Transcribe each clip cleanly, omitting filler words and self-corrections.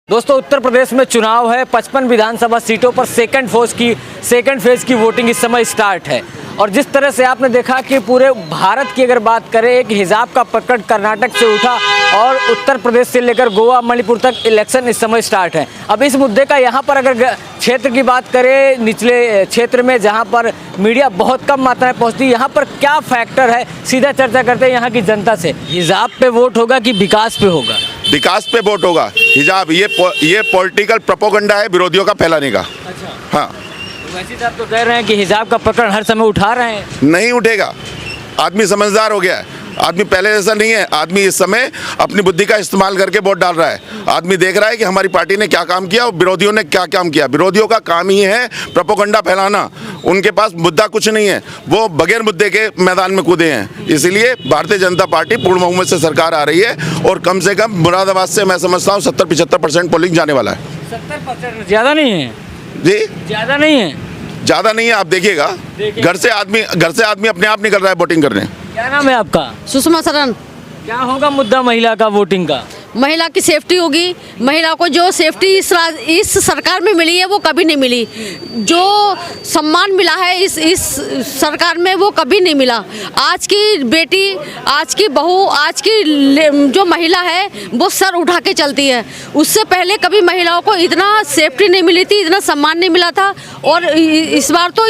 दोस्तों उत्तर प्रदेश में चुनाव है। 55 विधानसभा सीटों पर सेकंड फेज की वोटिंग इस समय स्टार्ट है। और जिस तरह से आपने देखा कि पूरे भारत की अगर बात करें, एक हिजाब का प्रकरण कर्नाटक से उठा और उत्तर प्रदेश से लेकर गोवा मणिपुर तक इलेक्शन इस समय स्टार्ट है। अब इस मुद्दे का यहाँ पर अगर क्षेत्र की बात करें, निचले क्षेत्र में जहाँ पर मीडिया बहुत कम मात्रा में पहुँचती है, यहाँ पर क्या फैक्टर है, सीधा चर्चा करते हैं यहाँ की जनता से। हिजाब पे वोट होगा कि विकास पे होगा? विकास पे वोट होगा। हिजाब ये पॉलिटिकल प्रोपोगंडा है विरोधियों का फैलाने का। अच्छा, हाँ, वैसे साहब तो कह रहे हैं कि हिजाब का प्रकरण हर समय उठा रहे हैं। नहीं उठेगा। आदमी समझदार हो गया है। आदमी पहले जैसा नहीं है। आदमी इस समय अपनी बुद्धि का इस्तेमाल करके वोट डाल रहा है। आदमी देख रहा है कि हमारी पार्टी ने क्या काम किया और विरोधियों ने क्या काम किया। विरोधियों का काम ही है प्रोपोगंडा फैलाना। उनके पास मुद्दा कुछ नहीं है, वो बगैर मुद्दे के मैदान में कूदे हैं। इसलिए भारतीय जनता पार्टी पूर्ण बहुमत से सरकार आ रही है और कम से कम मुरादाबाद से मैं समझता हूँ 70-75% पोलिंग जाने वाला है। 70% ज़्यादा नहीं है जी, ज़्यादा नहीं है, ज़्यादा नहीं है। आप देखिएगा, घर से आदमी अपने आप निकल रहा है वोटिंग करने। क्या नाम है आपका? सुषमा सरन। क्या होगा मुद्दा महिला का वोटिंग का? महिला की सेफ्टी होगी। महिला को जो सेफ्टी इस सरकार में मिली है वो कभी नहीं मिली। जो सम्मान मिला है इस सरकार में वो कभी नहीं मिला। आज की बेटी, आज की बहू, आज की जो महिला है वो सर उठा के चलती है। उससे पहले कभी महिलाओं को इतना सेफ्टी नहीं मिली थी, इतना सम्मान नहीं मिला था। और इस बार तो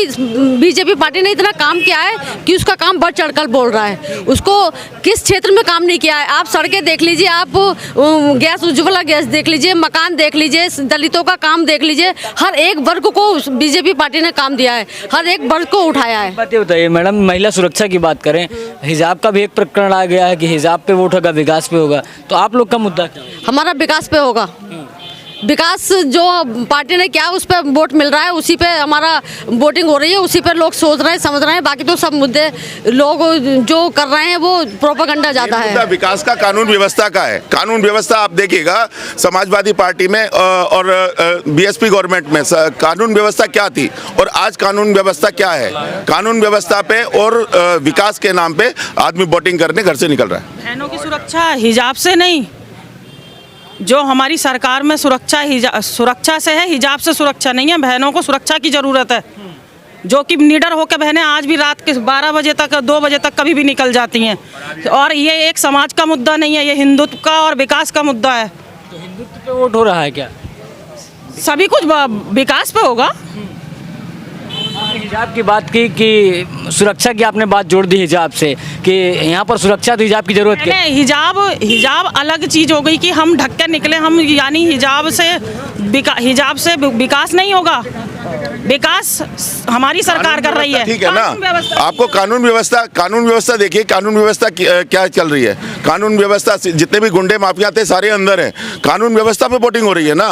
बीजेपी पार्टी ने इतना काम किया है कि उसका काम बढ़ चढ़कर बोल रहा है। उसको किस क्षेत्र में काम नहीं किया है। आप सड़कें देख लीजिए, आप गैस, उज्ज्वला गैस देख लीजिए, मकान देख लीजिए, दलितों का काम देख लीजिए। हर एक वर्ग को बीजेपी पार्टी ने काम दिया है, हर एक वर्ग को उठाया है। बात ये बताइए मैडम, महिला सुरक्षा की बात करें, हिजाब का भी एक प्रकरण आ गया है कि हिजाब पे वोट होगा, विकास पे होगा, तो आप लोग का मुद्दा क्या है? हमारा विकास पे होगा। विकास जो पार्टी ने क्या उस पर वोट मिल रहा है, उसी पे हमारा वोटिंग हो रही है, उसी पर लोग सोच रहे हैं, समझ रहे हैं। बाकी तो सब मुद्दे लोग जो कर रहे हैं वो प्रोपेगेंडा ज़्यादा है। विकास का कानून व्यवस्था का है। कानून व्यवस्था आप देखिएगा, समाजवादी पार्टी में और बीएसपी गवर्नमेंट में कानून व्यवस्था क्या थी और आज कानून व्यवस्था क्या है। कानून व्यवस्था पे और विकास के नाम पे आदमी वोटिंग करने घर से निकल रहा है। बहनों की सुरक्षा हिजाब से नहीं, जो हमारी सरकार में सुरक्षा से है, हिजाब से सुरक्षा नहीं है। बहनों को सुरक्षा की ज़रूरत है, जो कि निडर होकर बहनें आज भी रात के 12 बजे तक, 2 बजे तक कभी भी निकल जाती हैं। और ये एक समाज का मुद्दा नहीं है, ये हिंदुत्व का और विकास का मुद्दा है। तो हिंदुत्व पे वोट हो रहा है क्या? सभी कुछ विकास पे होगा। हिजाब की बात की कि सुरक्षा की आपने बात जोड़ दी हिजाब से कि यहाँ पर सुरक्षा, तो हिजाब की जरूरत क्या? हिजाब अलग चीज़ हो गई कि हम ढक के निकले, हम यानी हिजाब से विकास नहीं होगा। विकास हमारी सरकार कर रही है। ठीक है ना, आपको कानून व्यवस्था देखिए। कानून व्यवस्था क्या चल रही है। कानून व्यवस्था जितने भी गुंडे माफिया थे सारे अंदर हैं। कानून व्यवस्था पे वोटिंग हो रही है ना।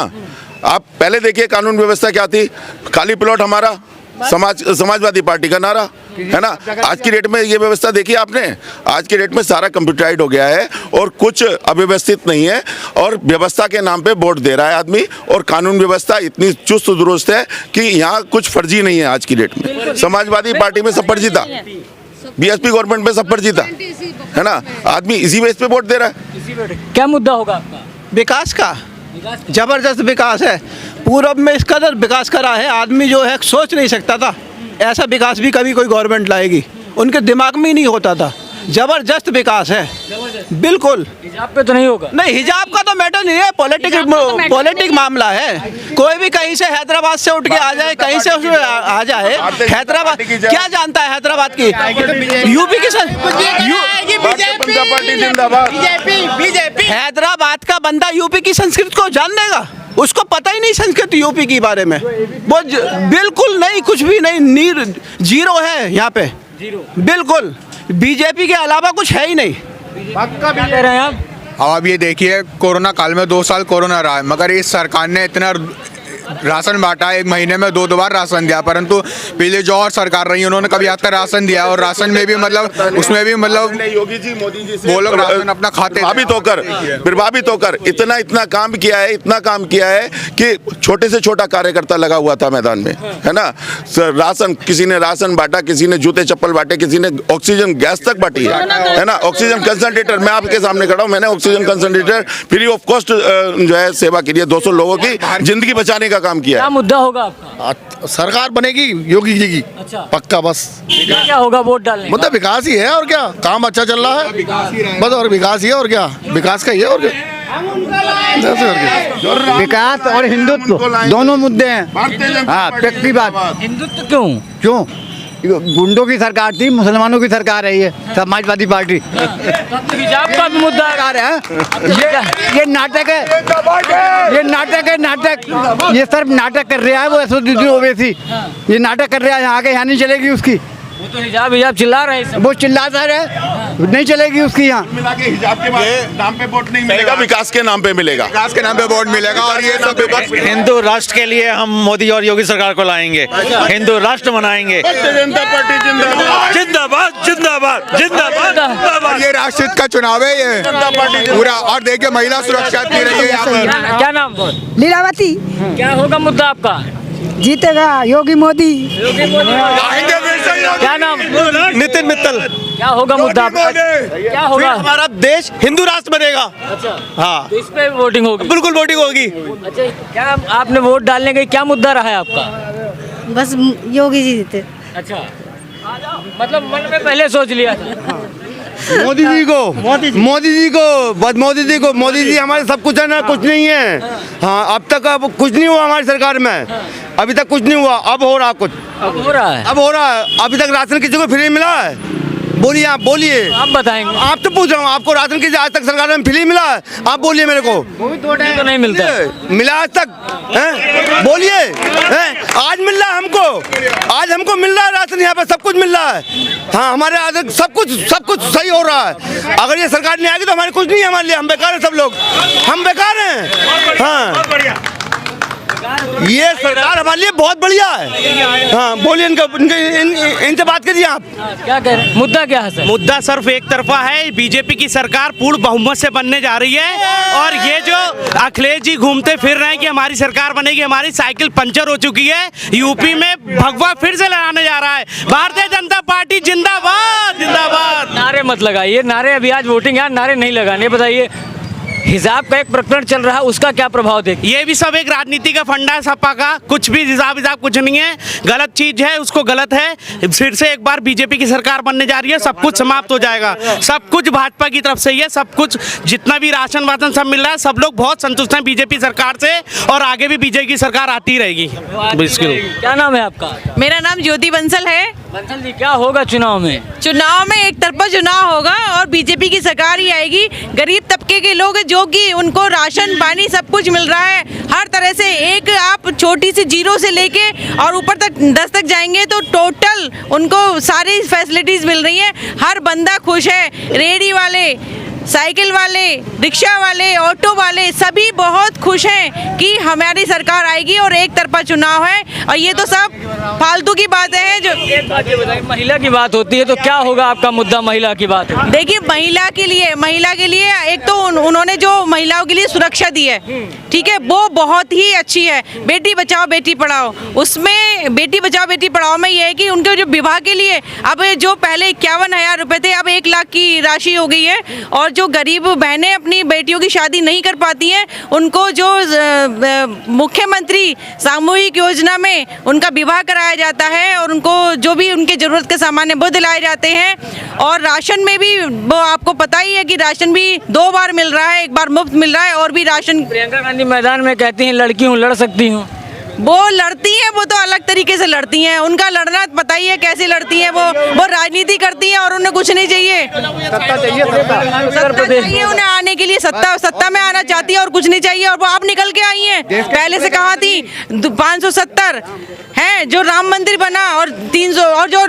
आप पहले देखिए कानून व्यवस्था क्या थी। खाली प्लॉट हमारा, समाजवादी पार्टी का नारा है ना। आज की डेट में ये व्यवस्था देखिए आपने। आज की डेट में सारा कंप्यूटराइज्ड हो गया है और कुछ अव्यवस्थित नहीं है और व्यवस्था के नाम पे वोट दे रहा है आदमी। और कानून व्यवस्था इतनी चुस्त दुरुस्त है कि यहाँ कुछ फर्जी नहीं है। आज की डेट में समाजवादी पार्टी में सब फर्जी था, बीएसपी गवर्नमेंट में सब फर्जी था, है ना। आदमी इसी बेस पे वोट दे रहा है। क्या मुद्दा होगा आपका? विकास का जबरदस्त विकास है। पूरब में इस कदर विकास करा है, आदमी जो है सोच नहीं सकता था ऐसा विकास भी कभी कोई गवर्नमेंट लाएगी। उनके दिमाग में ही नहीं होता था। जबरदस्त विकास है, बिल्कुल। हिजाब पे तो नहीं होगा? नहीं, हिजाब का तो मैटर नहीं है, पॉलिटिक मामला है। कोई भी कहीं से हैदराबाद से उठ के आ जाए, कहीं से उसमें आ जाए। हैदराबाद क्या जानता है हैदराबाद की? यूपी की बीजेपी। हैदराबाद का बंदा यूपी की संस्कृति को जान लेगा? उसको पता ही नहीं संस्कृति यूपी के बारे में। वो बिल्कुल नहीं, कुछ भी नहीं, जीरो है यहाँ पे, बिल्कुल। बीजेपी के अलावा कुछ है ही नहीं। पक्का भी कह रहे हैं आप? अब ये देखिए, कोरोना काल में 2 साल कोरोना रहा है, मगर इस सरकार ने इतना राशन बांटा, एक महीने में 2 बार राशन दिया, परंतु पहले जो और सरकार रही उन्होंने कभी आज तक राशन दिया, और राशन में भी मतलब उसमें भी मतलब योगी जी मोदी जी से वो लोग राशन अपना खाते प्रभावित होकर इतना काम किया है कि छोटे से छोटा कार्यकर्ता लगा हुआ था मैदान में, है ना। राशन, किसी ने राशन बांटा, किसी ने जूते चप्पल बांटे, किसी ने ऑक्सीजन गैस तक बांटी है ना। ऑक्सीजन कंसंट्रेटर, मैं आपके सामने खड़ा हूँ, मैंने oxygen concentrator free of cost जो है सेवा के लिए 200 लोगों की जिंदगी बचाने का काम किया क्या है। मुद्दा होगा आपका? सरकार बनेगी योगी जी की, अच्छा। पक्का। बस क्या होगा वोट डालने? मुद्दा विकास ही है, और क्या, काम अच्छा चल रहा है बस, और विकास ही है, और क्या, विकास का ही है, और क्या। विकास और हिंदुत्व दोनों मुद्दे हैं। हाँ, पक्की बात। हिंदुत्व क्यों? गुंडों की सरकार थी, मुसलमानों की सरकार है ये समाजवादी पार्टी। हिजाब का भी मुद्दा है। ये नाटक है, नाटक। ये सिर्फ नाटक कर रहा है वो असदुद्दीन ओवैसी, ये नाटक कर रहा है। आगे यहाँ नहीं चलेगी उसकी। वो तो हिजाब चिल्ला रहे हैं, वो चिल्लाता है, नहीं चलेगी उसकी यहाँ। हिजाब के नाम पे वोट नहीं मिलेगा, विकास के नाम पे मिलेगा, विकास के नाम पे वोट मिलेगा। और ये सब हिंदू राष्ट्र के लिए हम मोदी और योगी सरकार को लाएंगे, हिंदू राष्ट्र बनाएंगे। जनता पार्टी जिंदाबाद, जिंदाबाद जिंदाबाद जिंदाबाद। और ये राष्ट्रहित का चुनाव है ये पूरा। और देखिए महिला सुरक्षा दे रही है यहाँ पर। क्या नाम? लीलावती। क्या होगा मुद्दा आपका? जीतेगा योगी मोदी। क्या नाम? नितिन मित्तल। क्या होगा मुद्दा आपका? क्या होगा? हमारा देश हिंदू राष्ट्र बनेगा। अच्छा, हाँ, तो इस पे वोटिंग होगी? बिल्कुल वोटिंग होगी। अच्छा, क्या आपने वोट डालने का क्या मुद्दा रहा है आपका? बस योगी जी जीते। अच्छा, मतलब मन में पहले सोच लिया था। मोदी जी को बस मोदी जी हमारे सब कुछ है ना, कुछ नहीं है। हाँ, अब तक कुछ नहीं हुआ हमारी सरकार में, अभी तक कुछ नहीं हुआ। अब हो रहा कुछ, अब हो रहा है। अभी तक राशन किसी को फ्री मिला है? बोलिए, आप बोलिए। आप बताएंगे। आप तो पूछ रहा हूँ, आपको राशन किसी आज तक सरकार में फ्री मिला है? आप बोलिए मेरे को। तो नहीं मिलता है। मिला आज तक हैं? बोलिए। आज मिल रहा है हमको, आज हमको मिल रहा है राशन, यहाँ पे सब कुछ मिल रहा है। हाँ, हमारे आज सब कुछ सही हो रहा है। अगर ये सरकार नहीं आएगी तो हमारे कुछ नहीं है, हमारे लिए हम बेकार हैं, सब लोग हम बेकार हैं। हाँ, ये सरकार हमारे लिए बहुत बढ़िया है। हाँ, बोलिए, इनसे बात कीजिए आप। क्या कह रहे हैं? मुद्दा क्या है सर? मुद्दा सिर्फ एक तरफा है। बीजेपी की सरकार पूर्ण बहुमत से बनने जा रही है, और ये जो अखिलेश जी घूमते फिर रहे हैं कि हमारी सरकार बनेगी, हमारी साइकिल पंचर हो चुकी है। यूपी में भगवा फिर से लड़ाने जा रहा है। भारतीय जनता पार्टी जिंदाबाद जिंदाबाद। नारे मत लगाइए, नारे अभी आज वोटिंग है, नारे नहीं लगाने। बताइए, हिजाब का एक प्रकरण चल रहा है, उसका क्या प्रभाव देखिए? ये भी सब एक राजनीति का फंडा है सपा का। कुछ भी हिसाब कुछ नहीं है, गलत चीज है, उसको गलत है। फिर से एक बार बीजेपी की सरकार बनने जा रही है, सब कुछ समाप्त हो जाएगा। सब कुछ भाजपा की तरफ से ही है, सब कुछ जितना भी राशन वाशन सब मिल रहा है, सब लोग बहुत संतुष्ट हैं बीजेपी सरकार से, और आगे भी बीजेपी की सरकार आती रहेगी। क्या नाम है आपका? मेरा नाम ज्योति बंसल है। बंसल जी, क्या होगा चुनाव में? चुनाव में एक तरफा चुनाव होगा और बीजेपी की सरकार ही आएगी। गरीब तबके के लोग जो कि उनको राशन पानी सब कुछ मिल रहा है, हर तरह से। एक आप छोटी सी जीरो से लेके और ऊपर तक 10 तक जाएंगे तो टोटल उनको सारी फैसिलिटीज मिल रही है। हर बंदा खुश है। रेहड़ी वाले, साइकिल वाले, रिक्शा वाले, ऑटो वाले सभी बहुत खुश हैं कि हमारी सरकार आएगी और एक तरफा चुनाव है। और ये तो सब फालतू की बातें हैं। जो एक बात ये बताइए, महिला की बात होती है तो क्या होगा आपका मुद्दा? महिला की बात है। देखिए, महिला के लिए एक तो उन्होंने जो महिलाओं के लिए सुरक्षा दी है, ठीक है, वो बहुत ही अच्छी है। बेटी बचाओ बेटी पढ़ाओ, उसमें बेटी बचाओ बेटी पढ़ाओ में ये है कि उनके जो विवाह के लिए अब जो पहले 51,000 रुपए थे, अब 1 लाख की राशि हो गई है। और जो गरीब बहनें अपनी बेटियों की शादी नहीं कर पाती हैं, उनको जो मुख्यमंत्री सामूहिक योजना में उनका विवाह कराया जाता है और उनको जो भी उनके ज़रूरत के सामान है वो दिलाए जाते हैं। और राशन में भी वो आपको पता ही है कि राशन भी 2 बार मिल रहा है, 1 बार मुफ्त मिल रहा है। और भी राशन, प्रियंका गांधी मैदान में कहती हैं लड़की हूँ, लड़ सकती हूँ। वो लड़ती हैं, वो तो अलग तरीके से लड़ती हैं। उनका लड़ना पता ही है कैसे लड़ती हैं। वो राजनीति करती हैं और उन्हें कुछ नहीं चाहिए। सत्ता चाहिए उन्हें आने के लिए, सत्ता में आना चाहती है और कुछ नहीं चाहिए। और वो आप निकल के आई आई हैं, पहले से कहाँ थी? 570 है जो राम मंदिर बना और 300 और जो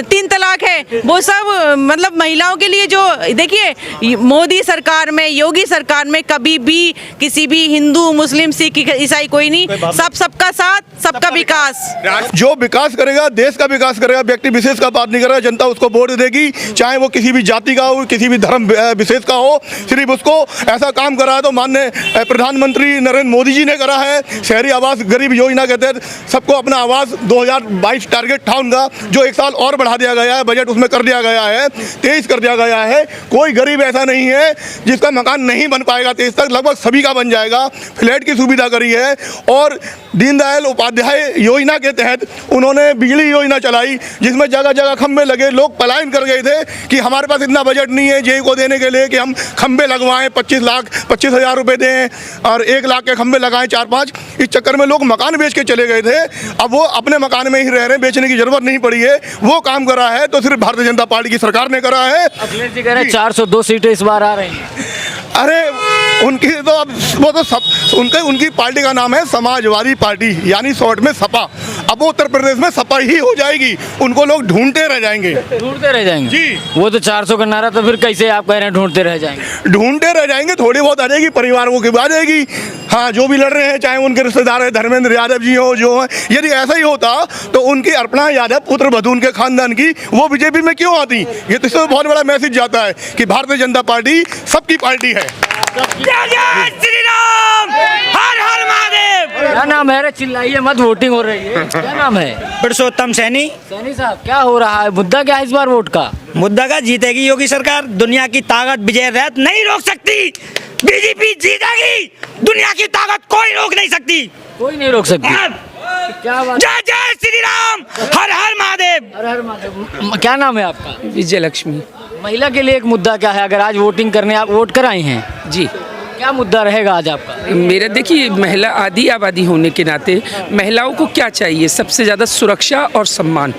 3 तलाक है वो सब मतलब महिलाओं के लिए। जो देखिए मोदी सरकार में, योगी सरकार में कभी भी किसी भी हिंदू मुस्लिम सिख ईसाई कोई नहीं, सबका साथ सबका विकास। जो विकास करेगा देश का विकास करेगा, व्यक्ति विशेष का बात नहीं करेगा। जनता उसको वोट देगी, चाहे वो किसी भी जाति का हो, किसी भी धर्म विशेष का हो। सिर्फ उसको ऐसा काम करा है तो माननीय प्रधानमंत्री नरेंद्र मोदी जी ने करा है। शहरी आवास गरीब योजना के तहत सबको अपना आवास 2022 टारगेट था उनका, जो 1 साल और बढ़ा दिया गया है, बजट उसमें कर दिया गया है, 23 कर दिया गया है। कोई गरीब ऐसा नहीं है जिसका मकान नहीं बन पाएगा 23 तक, लगभग सभी का बन जाएगा। फ्लैट की सुविधा करी है और दीनदयाल उपाध्याय योजना के तहत उन्होंने बिजली योजना चलाई, जिसमें जगह जगह खंभे लगे। लोग पलायन कर गए थे कि हमारे पास इतना बजट नहीं है जेई को देने के लिए कि हम खंभे लगवाएं, 25,000 रुपए दें और 1 लाख के खंभे लगाएं 4-5। इस चक्कर में लोग मकान बेच के चले गए थे। अब वो अपने मकान में ही रह रहे हैं, बेचने की जरूरत नहीं पड़ी है। वो काम करा है तो सिर्फ भारतीय जनता पार्टी की सरकार ने करा है। अखिलेश जी कह रहे हैं 402 सीटें इस बार आ रही हैं। अरे उनकी तो अब वो तो उनकी पार्टी का नाम है समाजवादी पार्टी, यानी शॉर्ट में सपा। अब वो उत्तर प्रदेश में सपा ही हो जाएगी, उनको लोग ढूंढते रह जाएंगे। ढूंढते रह जाएंगे जी। वो तो 400 का नारा, तो फिर कैसे आप कह रहे हैं ढूंढते रह जाएंगे? ढूंढते रह जाएंगे, थोड़ी बहुत आ जाएगी, परिवारों की आ जाएगी। हाँ, जो भी लड़ रहे हैं, चाहे उनके रिश्तेदार है, धर्मेंद्र यादव जी हो, जो है, यदि ऐसा ही होता तो उनकी अर्पणा यादव पुत्र वधू उनके खानदान की वो बीजेपी में क्यों आती? ये तो इससे बहुत बड़ा मैसेज जाता है कि भारतीय जनता पार्टी सबकी पार्टी है। जय श्री राम, हर हर महादेव। क्या नाम है? अरे चिल्लाइए मत, वोटिंग हो रही है। क्या नाम है? पुरुषोत्तम सैनी। सैनी साहब, क्या हो रहा है? मुद्दा क्या है इस बार वोट का? मुद्दा का जीतेगी योगी सरकार। दुनिया की ताकत विजय रथ नहीं रोक सकती, बीजेपी जीतेगी। दुनिया की ताकत कोई रोक नहीं सकती, कोई नहीं रोक सकती। क्या बात? जय जय श्री राम, हर हर महादेव। हर हर महादेव। क्या नाम है आपका? विजय लक्ष्मी। महिला के लिए एक मुद्दा क्या है? अगर आज वोटिंग करने आप वोट कर आई हैं जी, क्या मुद्दा रहेगा आज आपका? मेरा देखिए, महिला आदि आबादी होने के नाते महिलाओं को क्या चाहिए? सबसे ज़्यादा सुरक्षा और सम्मान।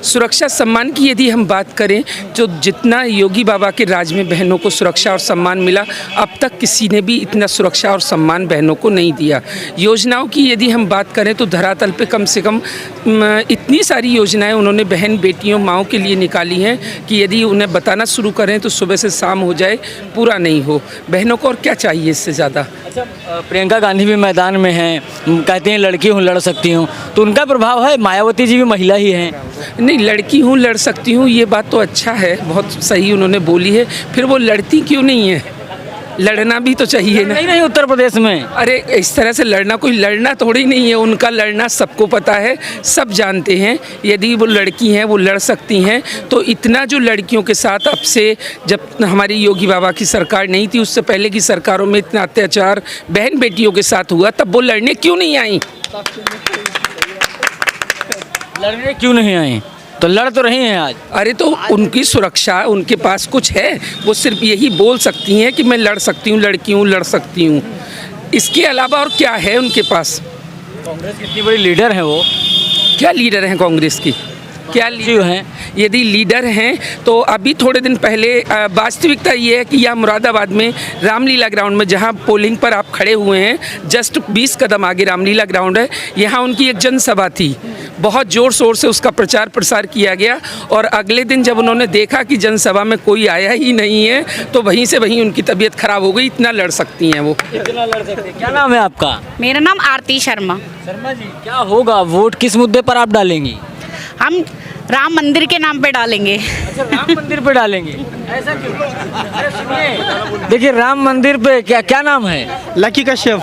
सुरक्षा सम्मान की यदि हम बात करें तो जितना योगी बाबा के राज में बहनों को सुरक्षा और सम्मान मिला, अब तक किसी ने भी इतना सुरक्षा और सम्मान बहनों को नहीं दिया। योजनाओं की यदि हम बात करें तो धरातल पे कम से कम इतनी सारी योजनाएं उन्होंने बहन बेटियों माओं के लिए निकाली हैं कि यदि उन्हें बताना शुरू करें तो सुबह से शाम हो जाए, पूरा नहीं हो। बहनों को और क्या चाहिए इससे ज़्यादा? अच्छा, प्रियंका गांधी भी मैदान में हैं, कहती हैं लड़की हूँ लड़ सकती हूँ, तो उनका प्रभाव है? मायावती जी भी महिला ही हैं। नहीं, लड़की हूँ लड़ सकती हूँ, ये बात तो अच्छा है, बहुत सही उन्होंने बोली है। फिर वो लड़ती क्यों नहीं है? लड़ना भी तो चाहिए ना। नहीं, उत्तर प्रदेश में अरे इस तरह से लड़ना कोई लड़ना थोड़ी नहीं है, उनका लड़ना सबको पता है, सब जानते हैं। यदि वो लड़की हैं, वो लड़ सकती हैं, तो इतना जो लड़कियों के साथ अब से, जब हमारी योगी बाबा की सरकार नहीं थी, उससे पहले की सरकारों में इतना अत्याचार बहन बेटियों के साथ हुआ, तब वो लड़ने क्यों नहीं आई? लड़ने क्यों नहीं आई? तो लड़ तो रही हैं आज। अरे तो उनकी सुरक्षा, उनके पास कुछ है, वो सिर्फ यही बोल सकती हैं कि मैं लड़ सकती हूँ, लड़की हूँ, लड़ सकती हूँ। इसके अलावा और क्या है उनके पास? कांग्रेस की इतनी बड़ी लीडर हैं वो। क्या लीडर हैं कांग्रेस की? क्या लीडर हैं? यदि लीडर हैं तो अभी थोड़े दिन पहले वास्तविकता ये है कि यहाँ मुरादाबाद में रामलीला ग्राउंड में, जहाँ पोलिंग पर आप खड़े हुए हैं, जस्ट 20 कदम आगे रामलीला ग्राउंड है, यहाँ उनकी एक जनसभा थी। बहुत ज़ोर शोर से उसका प्रचार प्रसार किया गया और अगले दिन जब उन्होंने देखा कि जनसभा में कोई आया ही नहीं है तो वहीं से वहीं उनकी तबीयत खराब हो गई। इतना लड़ सकती हैं वो, इतना लड़ सकते हैं। क्या नाम है आपका? मेरा नाम आरती शर्मा। शर्मा जी, क्या होगा? वोट किस मुद्दे पर आप डालेंगी? हम राम मंदिर के नाम पे डालेंगे। अच्छा, राम मंदिर पे डालेंगे? ऐसा क्यों? अरे सुनिए, देखिए राम मंदिर पे क्या नाम है? लकी कश्यप।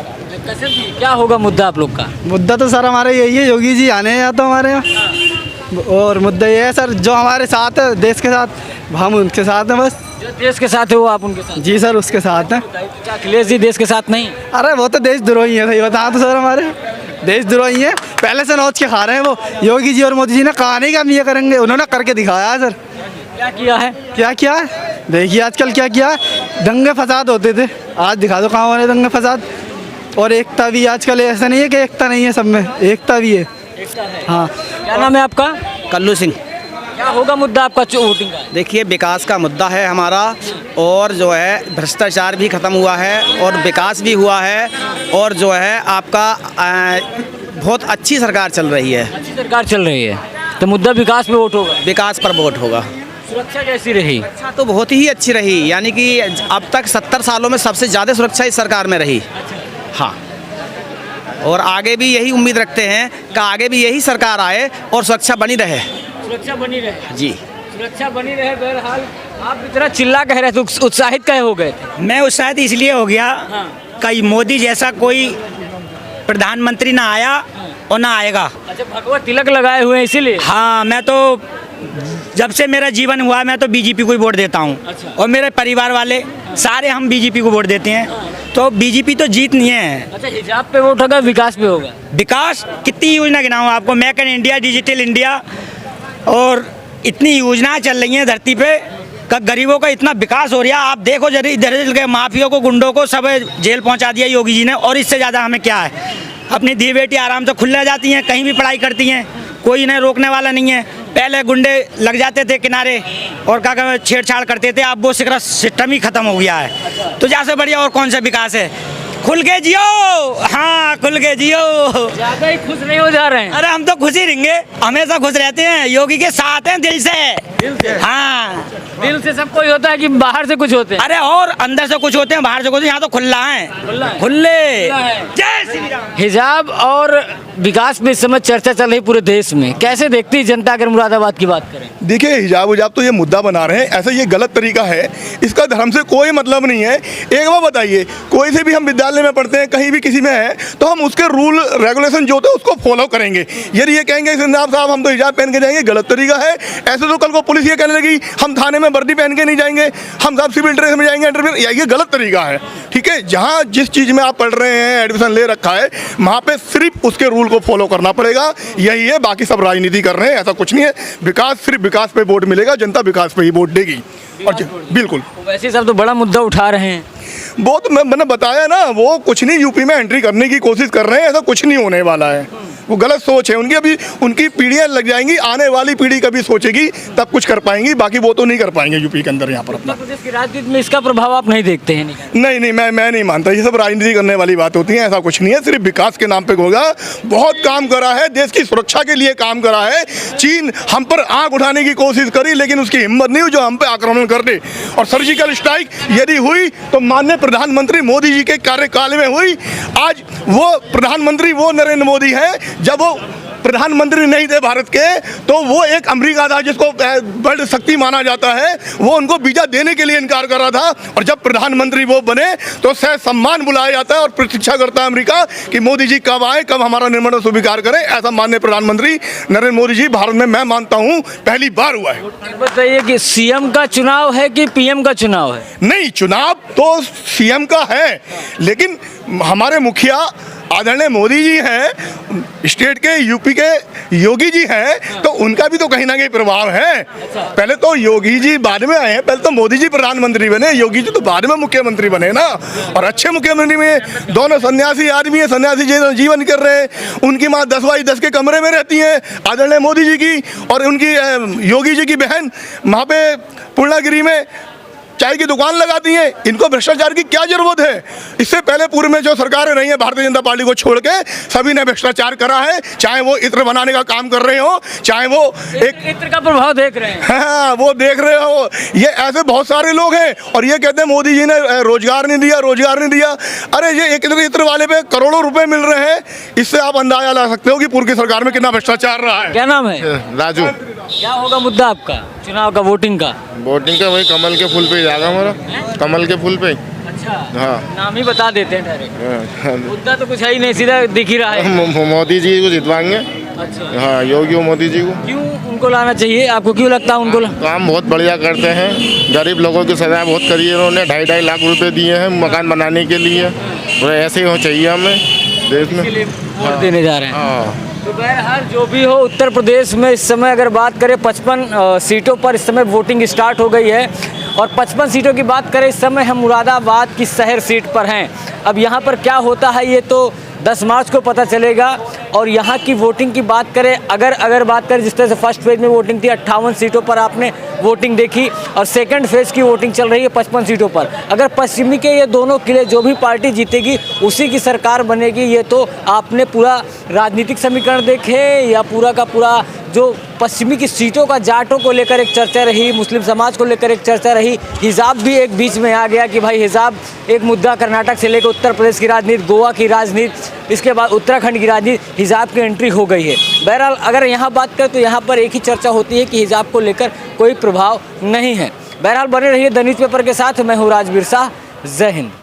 कश्यप जी, क्या होगा मुद्दा आप लोग का? मुद्दा तो सर हमारा यही है, योगी जी आने हैं तो हमारे यहाँ, और मुद्दा ये है सर, जो हमारे साथ है देश के साथ, हम उनके साथ हैं बस। जो देश के साथ है वो आप उनके साथ? जी सर, उसके साथ हैं। क्या अखिलेश जी देश के साथ नहीं? अरे वो तो देशद्रोही है, सही बता तो सर, हमारे देशद्रोही है, पहले से नोच के खा रहे हैं वो। योगी जी और मोदी जी ने कहा नहीं कि हम ये करेंगे, उन्होंने करके दिखाया है सर। क्या किया है? क्या किया है? देखिए आजकल क्या किया है, दंगे फसाद होते थे, आज दिखा दो कहाँ हो रहे दंगे फसाद। और एकता भी आजकल, ऐसा नहीं है कि एकता नहीं है, सब में एकता भी है। एकता है। हाँ। क्या नाम है आपका? कल्लू सिंह। क्या होगा मुद्दा आपका वोटिंग का? देखिए, विकास का मुद्दा है हमारा, और जो है भ्रष्टाचार भी ख़त्म हुआ है और विकास भी हुआ है, और जो है आपका बहुत अच्छी सरकार चल रही है। अच्छी सरकार चल रही है तो मुद्दा विकास पे वोट होगा। विकास पर वोट होगा। सुरक्षा कैसी रही? सुरक्षा तो बहुत ही अच्छी रही, यानी कि अब तक 70 सालों में सबसे ज़्यादा सुरक्षा इस सरकार में रही। हाँ, और आगे भी यही उम्मीद रखते हैं कि आगे भी यही सरकार आए और सुरक्षा बनी रहे। सुरक्षा बनी रहे जी, सुरक्षा बनी रहे। बहरहाल आप इतना चिल्ला कह रहे थे, उत्साहित कहे हो गए थे? मैं उत्साहित इसलिए हो गया कि मोदी जैसा कोई प्रधानमंत्री ना आया और ना आएगा। अच्छा, भगवा तिलक लगाए हुए हैं इसीलिए? हाँ, मैं तो जब से मेरा जीवन हुआ मैं तो बीजेपी को ही वोट देता हूँ। अच्छा। और मेरे परिवार वाले सारे हम बीजेपी को वोट देते हैं। तो बीजेपी तो जीत नहीं है। अच्छा, हिजाब पे वोट होगा, विकास पे होगा? विकास कितनी योजना गिनाऊँ आपको, make in India, digital India, और इतनी योजनाएं चल रही हैं धरती पे का गरीबों का इतना विकास हो रहा है। आप देखो जरा इधर के माफियों को, गुंडों को सब जेल पहुंचा दिया योगी जी ने, और इससे ज़्यादा हमें क्या है। अपनी धी बेटी आराम से खुले जाती हैं, कहीं भी पढ़ाई करती हैं, कोई इन्हें रोकने वाला नहीं है। पहले गुंडे लग जाते थे किनारे और क्या छेड़छाड़ करते थे, अब वो सिस्टम ही खत्म हो गया है। तो जैसे बढ़िया और कौन सा विकास है। खुल के जियो, हाँ खुल के जियो। ज़्यादा ही खुश नहीं हो जा रहे हैं? अरे हम तो खुश ही रहेंगे, हमेशा खुश रहते हैं, योगी के साथ हैं दिल से। दिल से? हाँ, दिल से सब कोई होता है कि बाहर से कुछ होते हैं? अरे और अंदर से कुछ होते हैं, बाहर से कुछ, यहाँ तो खुला है, खुले। जय श्री राम। हिजाब और विकास में इस समय चर्चा चल रही पूरे देश में, कैसे देखती है जनता अगर मुरादाबाद की बात करें? देखिए, हिजाब उजाब तो ये मुद्दा बना रहे हैं, ऐसा ये गलत तरीका है, इसका धर्म से कोई मतलब नहीं है। एक बार बताइए, कोई से भी हम विद्यालय में पढ़ते हैं, कहीं भी किसी में है, तो हम उसके रूल रेगुलेशन जो होते हैं उसको फॉलो करेंगे। यदि ये कहेंगे जनाब साहब हम तो हिजाब पहन के जाएंगे, गलत तरीका है। ऐसे तो कल को पुलिस ये कहने लगी हम थाने में वर्दी पहन के नहीं जाएंगे, हम सब सिविल ड्रेस में जाएंगे, ये गलत तरीका है। ठीक है, जहाँ जिस चीज़ में आप पढ़ रहे हैं, एडमिशन ले रखा है, वहाँ पे सिर्फ उसके रूल को फॉलो करना पड़ेगा, यही है। बाकी सब राजनीति कर रहे हैं, ऐसा कुछ नहीं है। विकास, सिर्फ विकास पे वोट मिलेगा, जनता विकास पे ही वोट देगी। और बिल्कुल वैसे सब तो बड़ा मुद्दा उठा रहे हैं। वो तो मैंने बताया ना, वो कुछ नहीं यूपी में एंट्री करने की कोशिश कर रहे हैं, ऐसा कुछ नहीं होने वाला है। वो गलत सोच है उनकी, अभी उनकी पीढ़ियां लग जाएंगी, आने वाली पीढ़ी कभी सोचेगी तब कुछ कर पाएंगी, बाकी वो तो नहीं कर पाएंगे यूपी के अंदर। यहाँ पर अपना प्रदेश की राजनीति में इसका प्रभाव आप नहीं देखते हैं? नहीं, मैं नहीं मानता, ये सब राजनीति करने वाली बात होती है, ऐसा कुछ नहीं है। सिर्फ विकास के नाम पे होगा। बहुत काम करा है, देश की सुरक्षा के लिए काम करा है। चीन हम पर आंख उठाने की कोशिश करी, लेकिन उसकी हिम्मत नहीं हुई जो हम पे आक्रमण कर दे। और सर्जिकल स्ट्राइक यदि हुई तो माननीय प्रधानमंत्री मोदी जी के कार्यकाल में हुई। आज वो प्रधानमंत्री वो नरेंद्र मोदी है, जब वो प्रधानमंत्री नहीं थे भारत के, तो वो एक अमेरिका था जिसको बड़ी शक्ति माना जाता है, वो उनको वीजा देने के लिए इनकार कर रहा था। और जब प्रधानमंत्री वो बने तो सह सम्मान बुलाया जाता है और प्रतीक्षा करता है अमेरिका कि मोदी जी कब आए, कब हमारा निर्णय स्वीकार करें। ऐसा माननीय प्रधानमंत्री नरेंद्र मोदी जी भारत में, मैं मानता हूँ, पहली बार हुआ है। बताइए कि सीएम का चुनाव है कि पीएम का चुनाव है? नहीं, चुनाव तो सीएम का है, लेकिन हमारे मुखिया आदरणीय मोदी जी हैं, स्टेट के यूपी के योगी जी हैं, तो उनका भी तो कहीं ना कहीं प्रभाव है। पहले तो योगी जी बाद में आए हैं, पहले तो मोदी जी प्रधानमंत्री बने, योगी जी तो बाद में मुख्यमंत्री बने ना। और अच्छे मुख्यमंत्री में दोनों सन्यासी आदमी है, सन्यासी जीवन कर रहे हैं। उनकी माँ 10x10 के कमरे में रहती हैं आदरणीय मोदी जी की, और उनकी योगी जी की बहन वहाँ पे पूर्णागिरी में चाय की दुकान लगाती हैं। इनको भ्रष्टाचार की क्या जरूरत है? इससे पहले पूर्व में जो सरकारें रही हैं भारतीय जनता पार्टी को छोड़ के, सभी ने भ्रष्टाचार करा है, चाहे वो इत्र बनाने का काम कर रहे हो, चाहे वो एक इत्र का प्रभाव देख रहे हैं। हाँ, वो देख रहे हो। ये ऐसे बहुत सारे लोग हैं और ये कहते हैं मोदी जी ने रोजगार नहीं दिया, रोजगार नहीं दिया। अरे ये एक इत्र वाले पे करोड़ों रुपए मिल रहे हैं, इससे आप अंदाजा ला सकते हो कि पूर्व की सरकार में कितना भ्रष्टाचार रहा है। क्या नाम है? राजू। क्या होगा मुद्दा आपका चुनाव का, वोटिंग का? वोटिंग का वही कमल के फूल पे जाएगा हमारा, कमल के फूल पे। अच्छा, हाँ, नाम ही बता देते हैं डायरेक्ट। मुद्दा तो कुछ है ही नहीं, सीधा दिख ही रहा है। मोदी जी को जितवाएंगे। अच्छा, हाँ, योगी मोदी जी को। क्यों उनको लाना चाहिए? आपको क्यों लगता है उनको? काम बहुत बढ़िया करते हैं, गरीब लोगों की सजाएं बहुत करी है उन्होंने, 2.5 लाख रुपए दिए हैं मकान बनाने के लिए। तो ऐसे ही हो चाहिए हमें देश में, वोट देने जा रहे हैं। तो बहरहाल जो भी हो, उत्तर प्रदेश में इस समय अगर बात करें 55 सीटों पर इस समय वोटिंग स्टार्ट हो गई है। और 55 सीटों की बात करें, इस समय हम मुरादाबाद की शहर सीट पर हैं। अब यहाँ पर क्या होता है ये तो 10 मार्च को पता चलेगा। और यहाँ की वोटिंग की बात करें, अगर बात करें जिस तरह से फर्स्ट फेज में वोटिंग थी 58 सीटों पर आपने वोटिंग देखी, और सेकंड फेज की वोटिंग चल रही है 55 सीटों पर। अगर पश्चिमी के ये दोनों किले जो भी पार्टी जीतेगी उसी की सरकार बनेगी। ये तो आपने पूरा राजनीतिक समीकरण देखे या पूरा का पूरा जो पश्चिमी की सीटों का जाटों को लेकर एक चर्चा रही, मुस्लिम समाज को लेकर एक चर्चा रही, हिजाब भी एक बीच में आ गया कि भाई हिजाब एक मुद्दा, कर्नाटक से लेकर उत्तर प्रदेश की राजनीति, गोवा की राजनीति, इसके बाद उत्तराखंड की राजनीति, हिजाब की एंट्री हो गई है। बहरहाल अगर यहाँ बात करें तो यहाँ पर एक ही चर्चा होती है कि हिजाब को लेकर कोई प्रभाव नहीं है। बहरहाल बने रहिए द न्यूज़पेपर के साथ। मैं हूँ राजवीर शाह। जय हिंद।